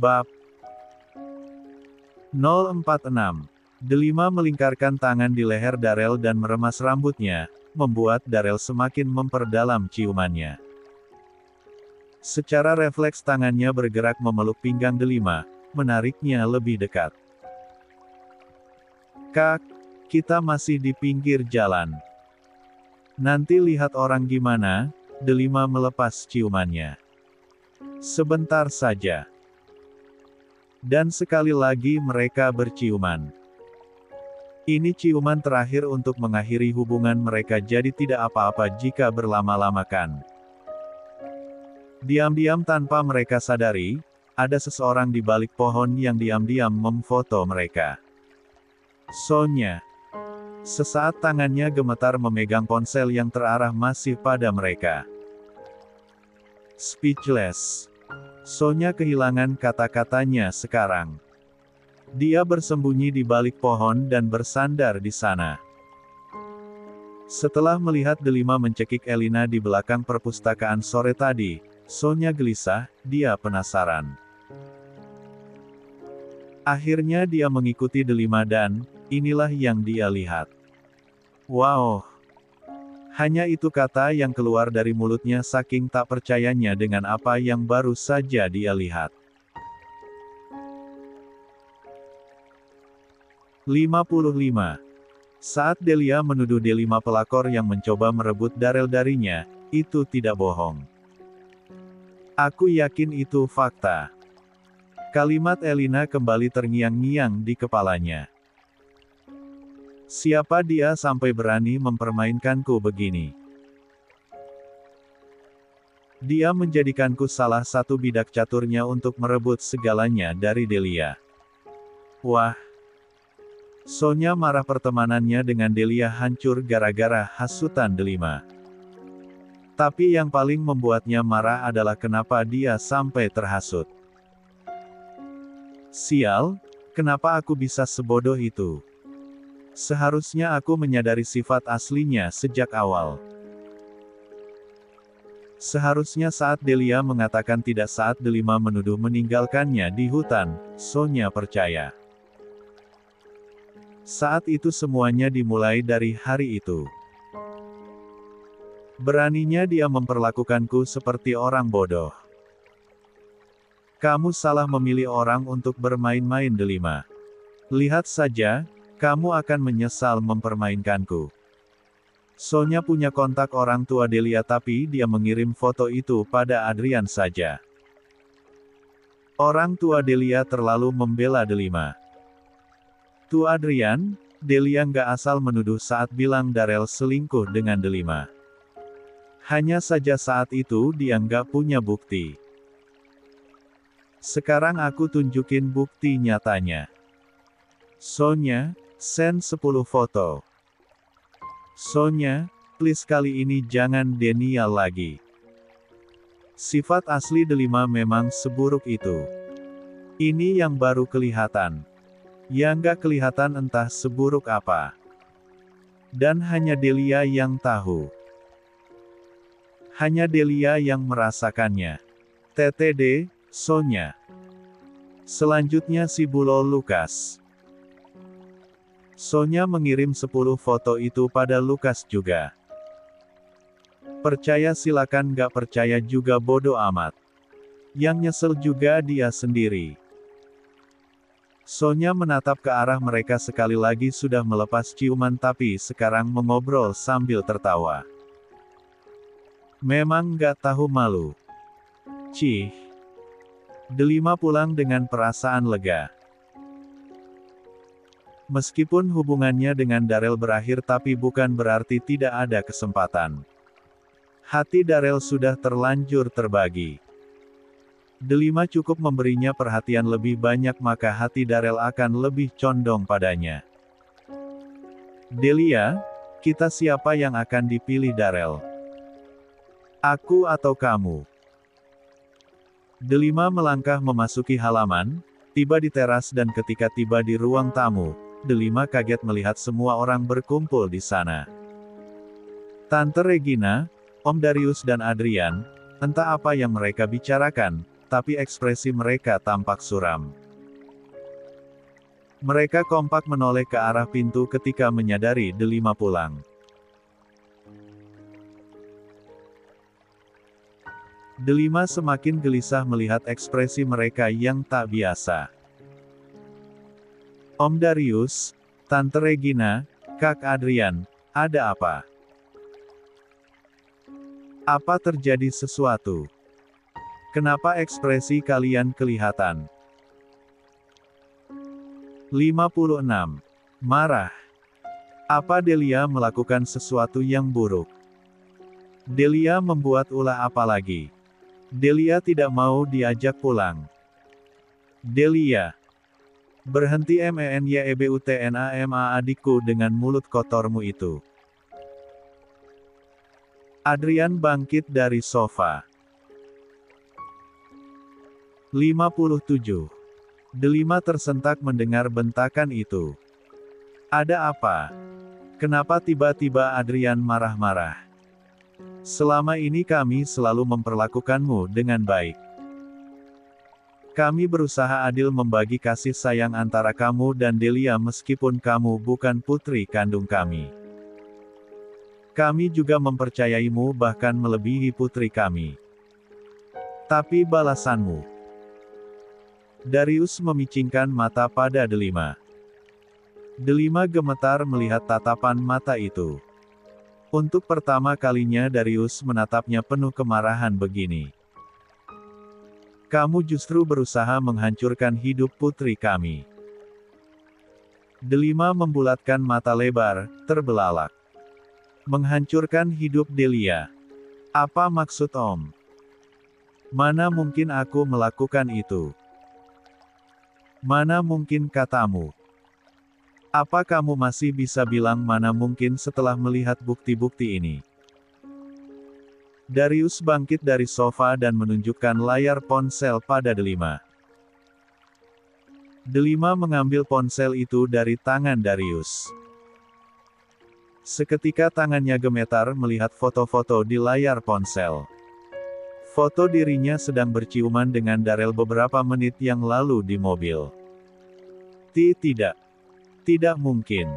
Bab 046. Delima melingkarkan tangan di leher Darel dan meremas rambutnya, membuat Darel semakin memperdalam ciumannya. Secara refleks tangannya bergerak memeluk pinggang Delima, menariknya lebih dekat. Kak, kita masih di pinggir jalan. Nanti lihat orang gimana. Delima melepas ciumannya. Sebentar saja. Dan sekali lagi mereka berciuman. Ini ciuman terakhir untuk mengakhiri hubungan mereka, jadi tidak apa-apa jika berlama-lamakan. Diam-diam tanpa mereka sadari, ada seseorang di balik pohon yang diam-diam memfoto mereka. Sonya. Sesaat tangannya gemetar memegang ponsel yang terarah masih pada mereka. Speechless. Sonya kehilangan kata-katanya sekarang. Dia bersembunyi di balik pohon dan bersandar di sana. Setelah melihat Delima mencekik Elina di belakang perpustakaan sore tadi, Sonya gelisah, dia penasaran. Akhirnya dia mengikuti Delima dan, inilah yang dia lihat. Wow! Hanya itu kata yang keluar dari mulutnya saking tak percayanya dengan apa yang baru saja dia lihat. 55. Saat Delia menuduh Delima pelakor yang mencoba merebut Darel darinya, itu tidak bohong. Aku yakin itu fakta. Kalimat Elina kembali terngiang-ngiang di kepalanya. Siapa dia sampai berani mempermainkanku begini? Dia menjadikanku salah satu bidak caturnya untuk merebut segalanya dari Delia. Wah! Sonya marah, pertemanannya dengan Delia hancur gara-gara hasutan Delima. Tapi yang paling membuatnya marah adalah kenapa dia sampai terhasut. Sial, kenapa aku bisa sebodoh itu? Seharusnya aku menyadari sifat aslinya sejak awal. Seharusnya saat Delia mengatakan tidak, saat Delima menuduh meninggalkannya di hutan, Sonya percaya. Saat itu semuanya dimulai dari hari itu. Beraninya dia memperlakukanku seperti orang bodoh. Kamu salah memilih orang untuk bermain-main, Delima. Lihat saja, kamu akan menyesal mempermainkanku. Sonya punya kontak orang tua Delia tapi dia mengirim foto itu pada Adrian saja. Orang tua Delia terlalu membela Delima. Tuh Adrian, Delia nggak asal menuduh saat bilang Darel selingkuh dengan Delima. Hanya saja saat itu dia nggak punya bukti. Sekarang aku tunjukin bukti nyatanya. Sonya, send 10 foto. Sonya, please kali ini jangan denial lagi. Sifat asli Delima memang seburuk itu. Ini yang baru kelihatan. Yang nggak kelihatan entah seburuk apa. Dan hanya Delia yang tahu. Hanya Delia yang merasakannya. TTD, Sonya. Selanjutnya si Bulol Lukas. Sonya mengirim 10 foto itu pada Lukas juga. Percaya silakan, gak percaya juga bodo amat. Yang nyesel juga dia sendiri. Sonya menatap ke arah mereka sekali lagi, sudah melepas ciuman tapi sekarang mengobrol sambil tertawa. Memang gak tahu malu. Cih. Delima pulang dengan perasaan lega. Meskipun hubungannya dengan Darel berakhir tapi bukan berarti tidak ada kesempatan. Hati Darel sudah terlanjur terbagi. Delima cukup memberinya perhatian lebih banyak maka hati Darel akan lebih condong padanya. Delia, kita siapa yang akan dipilih Darel? Aku atau kamu? Delima melangkah memasuki halaman, tiba di teras dan ketika tiba di ruang tamu, Delima kaget melihat semua orang berkumpul di sana. Tante Regina, Om Darius dan Adrian, entah apa yang mereka bicarakan, tapi ekspresi mereka tampak suram. Mereka kompak menoleh ke arah pintu ketika menyadari Delima pulang. Delima semakin gelisah melihat ekspresi mereka yang tak biasa. Om Darius, Tante Regina, Kak Adrian, ada apa? Apa terjadi sesuatu? Kenapa ekspresi kalian kelihatan 56. Marah. Apa Delia melakukan sesuatu yang buruk? Delia membuat ulah apa lagi? Delia tidak mau diajak pulang. Delia. Berhenti menyebutnama adikku dengan mulut kotormu itu. Adrian bangkit dari sofa. 57. Delima tersentak mendengar bentakan itu. Ada apa? Kenapa tiba-tiba Adrian marah-marah? Selama ini kami selalu memperlakukanmu dengan baik. Kami berusaha adil membagi kasih sayang antara kamu dan Delia meskipun kamu bukan putri kandung kami. Kami juga mempercayaimu bahkan melebihi putri kami. Tapi balasanmu. Darius memicingkan mata pada Delima. Delima gemetar melihat tatapan mata itu. Untuk pertama kalinya Darius menatapnya penuh kemarahan begini. Kamu justru berusaha menghancurkan hidup putri kami. Delima membulatkan mata lebar, terbelalak. Menghancurkan hidup Delia. Apa maksud Om? Mana mungkin aku melakukan itu? Mana mungkin katamu? Apa kamu masih bisa bilang mana mungkin setelah melihat bukti-bukti ini? Darius bangkit dari sofa dan menunjukkan layar ponsel pada Delima. Delima mengambil ponsel itu dari tangan Darius. Seketika tangannya gemetar melihat foto-foto di layar ponsel. Foto dirinya sedang berciuman dengan Darel beberapa menit yang lalu di mobil. Tidak. Tidak mungkin.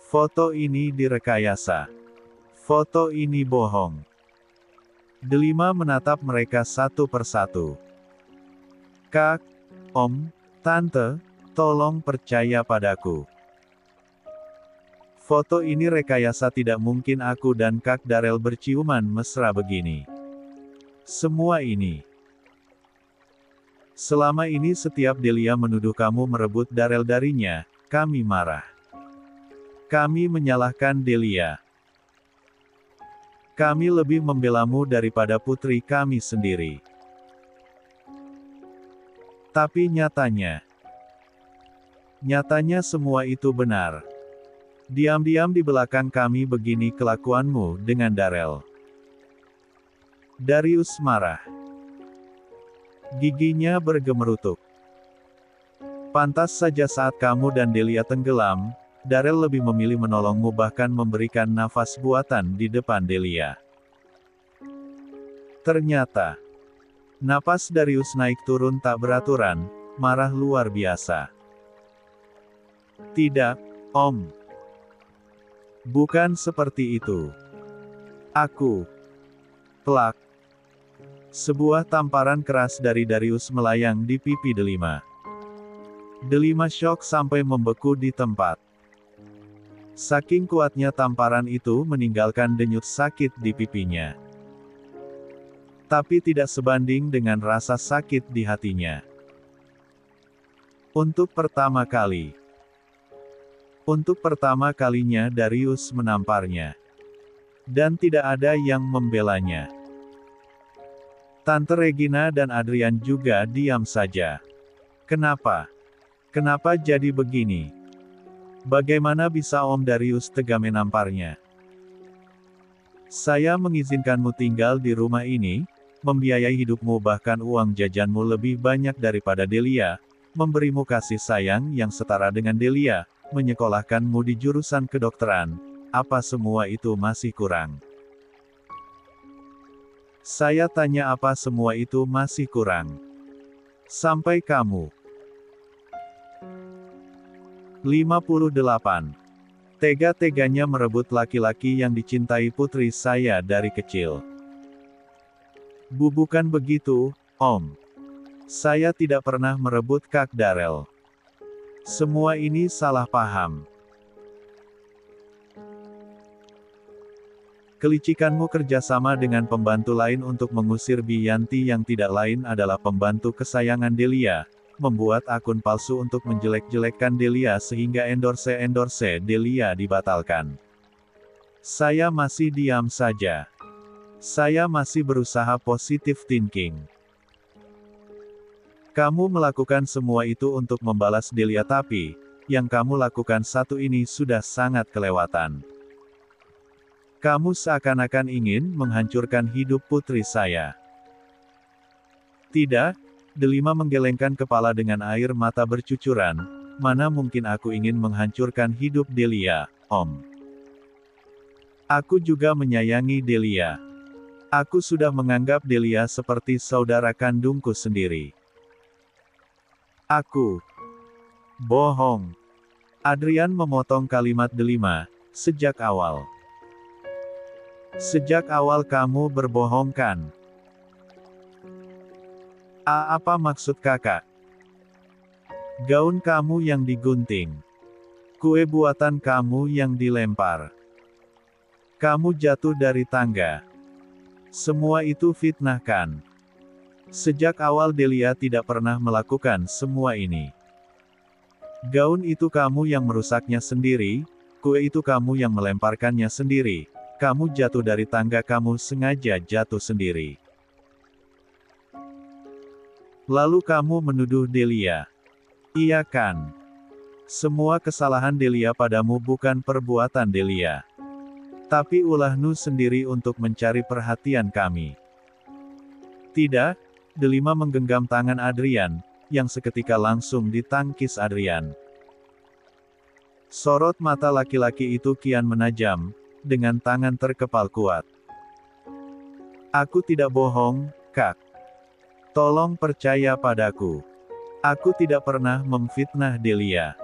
Foto ini direkayasa. Foto ini bohong. Delima menatap mereka satu persatu. Kak, Om, Tante, tolong percaya padaku. Foto ini rekayasa, tidak mungkin aku dan Kak Darel berciuman mesra begini. Semua ini. Selama ini setiap Delia menuduh kamu merebut Darel darinya, kami marah. Kami menyalahkan Delia. Kami lebih membelamu daripada putri kami sendiri. Tapi nyatanya semua itu benar. Diam-diam di belakang kami begini kelakuanmu dengan Darel. Darius marah. Giginya bergemerutuk. Pantas saja saat kamu dan Delia tenggelam, Darel lebih memilih menolongmu bahkan memberikan nafas buatan di depan Delia. Ternyata, napas Darius naik turun tak beraturan, marah luar biasa. Tidak, Om. Bukan seperti itu. Aku. Plak. Sebuah tamparan keras dari Darius melayang di pipi Delima. Delima syok sampai membeku di tempat. Saking kuatnya tamparan itu meninggalkan denyut sakit di pipinya. Tapi tidak sebanding dengan rasa sakit di hatinya. Untuk pertama kalinya Darius menamparnya. Dan tidak ada yang membelanya. Tante Regina dan Adrian juga diam saja. Kenapa? Kenapa jadi begini? Bagaimana bisa Om Darius tega menamparnya? Saya mengizinkanmu tinggal di rumah ini, membiayai hidupmu bahkan uang jajanmu lebih banyak daripada Delia, memberimu kasih sayang yang setara dengan Delia, menyekolahkanmu di jurusan kedokteran. Apa semua itu masih kurang? Saya tanya apa semua itu masih kurang. Sampai kamu. 58. Tega-teganya merebut laki-laki yang dicintai putri saya dari kecil. Bukan begitu, Om. Saya tidak pernah merebut Kak Darrell. Semua ini salah paham. Kelicikanmu kerjasama dengan pembantu lain untuk mengusir Biyanti yang tidak lain adalah pembantu kesayangan Delia, membuat akun palsu untuk menjelek-jelekkan Delia sehingga endorse Delia dibatalkan. Saya masih diam saja. Saya masih berusaha positive thinking. Kamu melakukan semua itu untuk membalas Delia, tapi yang kamu lakukan satu ini sudah sangat kelewatan. Kamu seakan-akan ingin menghancurkan hidup putri saya. Tidak, Delima menggelengkan kepala dengan air mata bercucuran. Mana mungkin aku ingin menghancurkan hidup Delia, Om. Aku juga menyayangi Delia. Aku sudah menganggap Delia seperti saudara kandungku sendiri. Aku bohong. Adrian memotong kalimat Delima. Sejak awal kamu berbohong kan? Apa maksud kakak? Gaun kamu yang digunting. Kue buatan kamu yang dilempar. Kamu jatuh dari tangga. Semua itu fitnah kan? Sejak awal Delia tidak pernah melakukan semua ini. Gaun itu kamu yang merusaknya sendiri, kue itu kamu yang melemparkannya sendiri. Kamu jatuh dari tangga, kamu sengaja jatuh sendiri. Lalu kamu menuduh Delia. Iya kan? Semua kesalahan Delia padamu bukan perbuatan Delia. Tapi ulahmu sendiri untuk mencari perhatian kami. Tidak, Delima menggenggam tangan Adrian, yang seketika langsung ditangkis Adrian. Sorot mata laki-laki itu kian menajam, dengan tangan terkepal kuat. Aku tidak bohong, Kak. Tolong percaya padaku. Aku tidak pernah memfitnah Delia.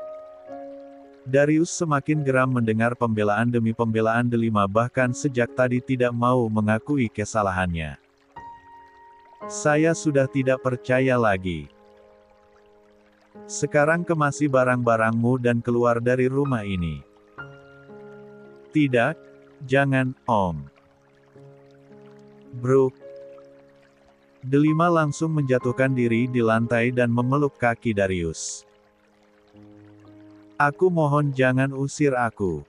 Darius semakin geram mendengar pembelaan demi pembelaan Delima, bahkan sejak tadi tidak mau mengakui kesalahannya. Saya sudah tidak percaya lagi. Sekarang kemasi barang-barangmu dan keluar dari rumah ini. Tidak, jangan, Om. Brooke. Delima langsung menjatuhkan diri di lantai dan memeluk kaki Darius. Aku mohon jangan usir aku.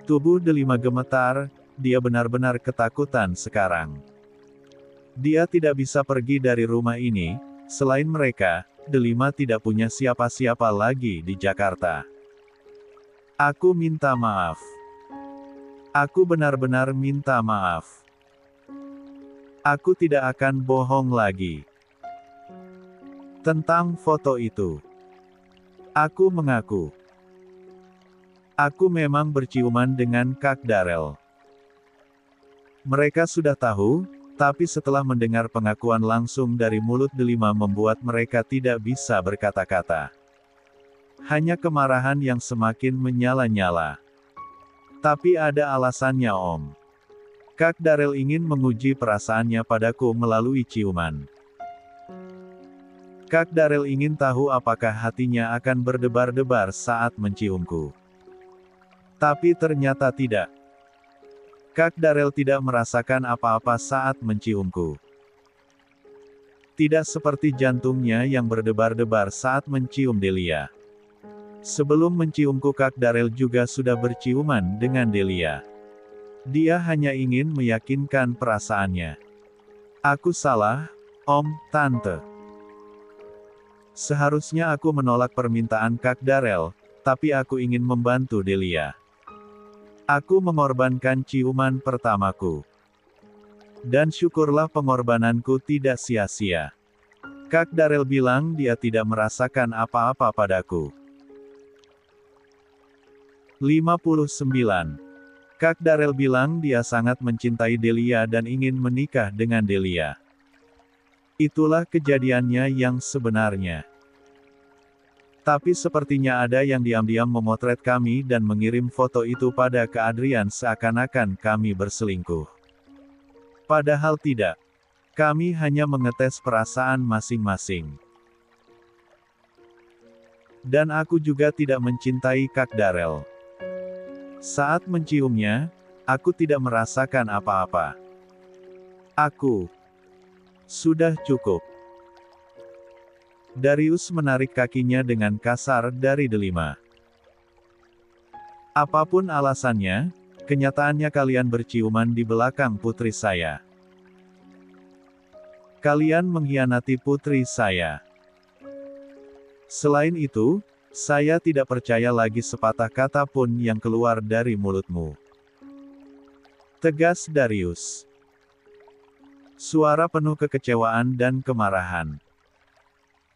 Tubuh Delima gemetar, dia benar-benar ketakutan sekarang. Dia tidak bisa pergi dari rumah ini, selain mereka, Delima tidak punya siapa-siapa lagi di Jakarta. Aku minta maaf. Aku benar-benar minta maaf. Aku tidak akan bohong lagi. Tentang foto itu. Aku mengaku. Aku memang berciuman dengan Kak Darrell. Mereka sudah tahu, tapi setelah mendengar pengakuan langsung dari mulut Delima membuat mereka tidak bisa berkata-kata. Hanya kemarahan yang semakin menyala-nyala. Tapi ada alasannya, Om. Kak Darrell ingin menguji perasaannya padaku melalui ciuman. Kak Darrell ingin tahu apakah hatinya akan berdebar-debar saat menciumku. Tapi ternyata tidak. Kak Darrell tidak merasakan apa-apa saat menciumku. Tidak seperti jantungnya yang berdebar-debar saat mencium Delia. Sebelum menciumku, Kak Darrell juga sudah berciuman dengan Delia. Dia hanya ingin meyakinkan perasaannya. Aku salah, Om, Tante. Seharusnya aku menolak permintaan Kak Darrell, tapi aku ingin membantu Delia. Aku mengorbankan ciuman pertamaku. Dan syukurlah pengorbananku tidak sia-sia. Kak Darrell bilang dia tidak merasakan apa-apa padaku. 59. Kak Darel bilang dia sangat mencintai Delia dan ingin menikah dengan Delia. Itulah kejadiannya yang sebenarnya. Tapi sepertinya ada yang diam-diam memotret kami dan mengirim foto itu pada ke Adrian seakan-akan kami berselingkuh. Padahal tidak. Kami hanya mengetes perasaan masing-masing. Dan aku juga tidak mencintai Kak Darel. Saat menciumnya, aku tidak merasakan apa-apa. Aku sudah cukup. Darius menarik kakinya dengan kasar dari delima. Apapun alasannya, kenyataannya kalian berciuman di belakang putri saya. Kalian mengkhianati putri saya. Selain itu, saya tidak percaya lagi sepatah kata pun yang keluar dari mulutmu. Tegas Darius. Suara penuh kekecewaan dan kemarahan.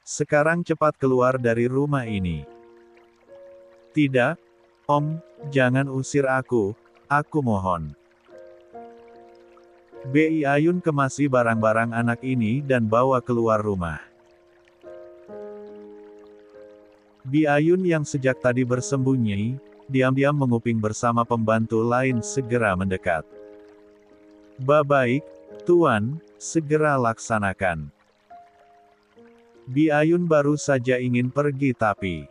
Sekarang cepat keluar dari rumah ini. Tidak, Om, jangan usir aku mohon. Bi Ayun kemasi barang-barang anak ini dan bawa keluar rumah. Bi Ayun yang sejak tadi bersembunyi, diam-diam menguping bersama pembantu lain segera mendekat. Baik, Tuan, segera laksanakan. Bi Ayun baru saja ingin pergi tapi...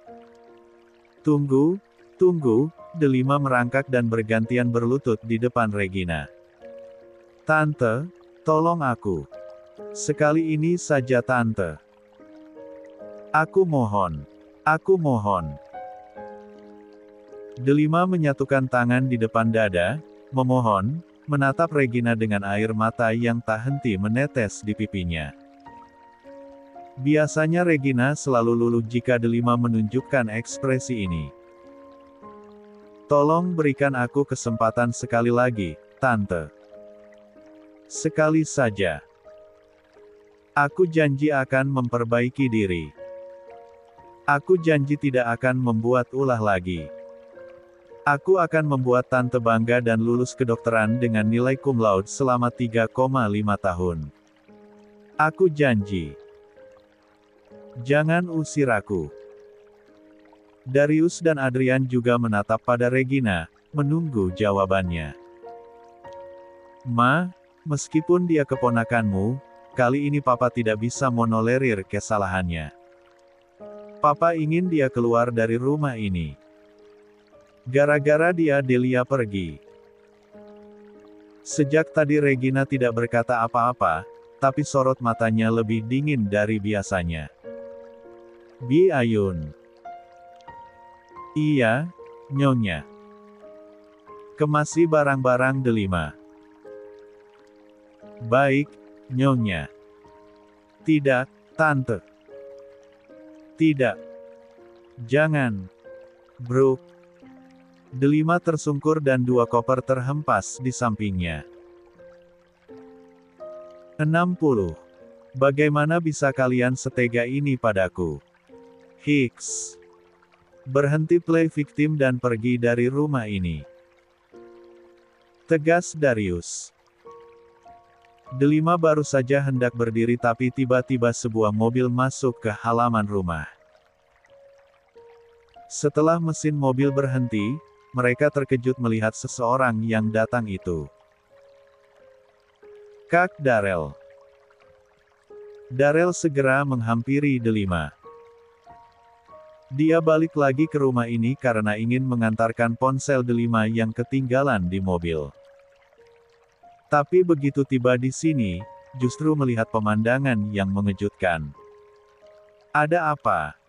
Tunggu, Delima merangkak dan bergantian berlutut di depan Regina. Tante, tolong aku. Sekali ini saja Tante. Aku mohon. Delima menyatukan tangan di depan dada, memohon, menatap Regina dengan air mata yang tak henti menetes di pipinya. Biasanya Regina selalu luluh jika Delima menunjukkan ekspresi ini. Tolong berikan aku kesempatan sekali lagi, Tante. Sekali saja. Aku janji akan memperbaiki diri. Aku janji tidak akan membuat ulah lagi. Aku akan membuat Tante bangga dan lulus kedokteran dengan nilai cum laude selama 3,5 tahun. Aku janji. Jangan usir aku. Darius dan Adrian juga menatap pada Regina, menunggu jawabannya. Ma, meskipun dia keponakanmu, kali ini Papa tidak bisa menolerir kesalahannya. Papa ingin dia keluar dari rumah ini. Gara-gara dia Delia pergi. Sejak tadi Regina tidak berkata apa-apa, tapi sorot matanya lebih dingin dari biasanya. Bi Ayun. Iya, Nyonya. Kemasi barang-barang Delima. Baik, Nyonya. Tidak, Tante. Tidak. Jangan. Brooke. Delima tersungkur dan 2 koper terhempas di sampingnya. 60. Bagaimana bisa kalian setega ini padaku? Hicks. Berhenti play victim dan pergi dari rumah ini. Tegas Darius. Delima baru saja hendak berdiri tapi tiba-tiba sebuah mobil masuk ke halaman rumah. Setelah mesin mobil berhenti, mereka terkejut melihat seseorang yang datang itu. Kak Darel. Darel segera menghampiri Delima. Dia balik lagi ke rumah ini karena ingin mengantarkan ponsel Delima yang ketinggalan di mobil. Tapi begitu tiba di sini, justru melihat pemandangan yang mengejutkan. Ada apa?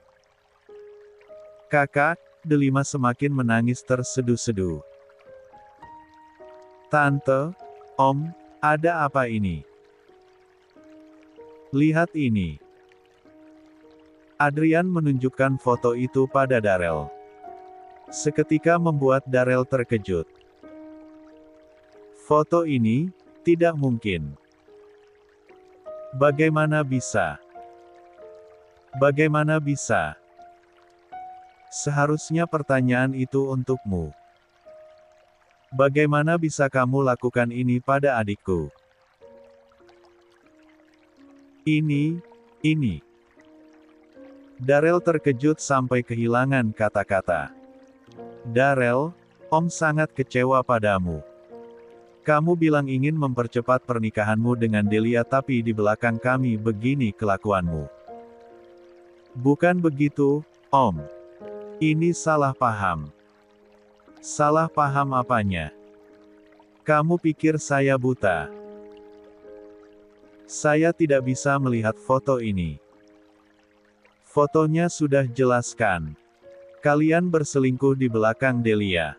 Kakak, Delima semakin menangis terseduh-seduh. Tante, Om, ada apa ini? Lihat ini. Adrian menunjukkan foto itu pada Darel. Seketika membuat Darel terkejut. Foto ini, tidak mungkin. Bagaimana bisa? Bagaimana bisa? Seharusnya pertanyaan itu untukmu. Bagaimana bisa kamu lakukan ini pada adikku? Ini. Darrell terkejut sampai kehilangan kata-kata. Darrell, Om sangat kecewa padamu. Kamu bilang ingin mempercepat pernikahanmu dengan Delia tapi di belakang kami begini kelakuanmu. Bukan begitu, Om. Ini salah paham. Salah paham apanya? Kamu pikir saya buta? Saya tidak bisa melihat foto ini. Fotonya sudah jelaskan. Kalian berselingkuh di belakang Delia.